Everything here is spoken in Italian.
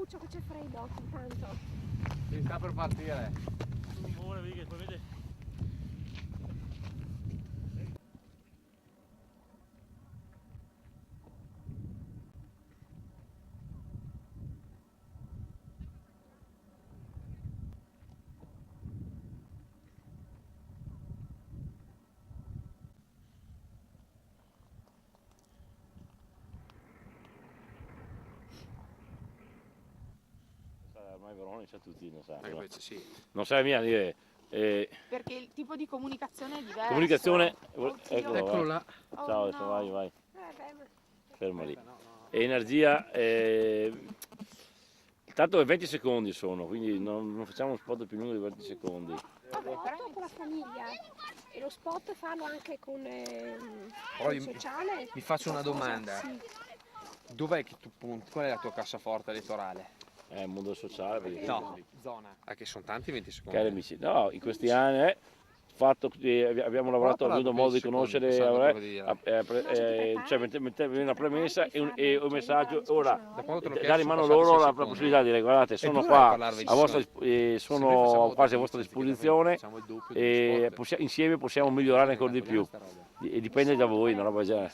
Lucio che c'è freddo intanto. Si sta per partire. Ora vedi che poi vedi. Ormai Verona sa tutti, non sa. Invece sì. Non sai mia dire. Perché il tipo di comunicazione è diverso. Comunicazione. Oddio. Eccolo là. Oh, Ciao, no. adesso vai. Beh, Fermo lì. No, no. E energia. Tanto 20 secondi sono, quindi non facciamo uno spot più lungo di 20 secondi. vabbè, però con la famiglia. E lo spot farlo anche con Poi il sociale. mi faccio una domanda. Sì. Dov'è che tu punti? Qual è la tua cassaforte elettorale? Il mondo sociale. Perché No, zona. Ah, che sono tanti 20 secondi. Cari amici, no, in questi anni fatto che abbiamo lavorato, Prova a avuto parlare modo di 20 conoscere, secondi, cioè mettere una premessa e un messaggio. Ora, Da quando te l'ho chiesto dare in mano sono loro passati la 6 secondi. possibilità di dire guardate, sono tu qua dovrai parlare 20 a vostra, secondi. Se noi sono facciamo quasi a 20, vostra anziché disposizione facciamo il doppio dello spot. e insieme possiamo migliorare ancora di più. Sta roba. Dipende da voi, una roba del genere.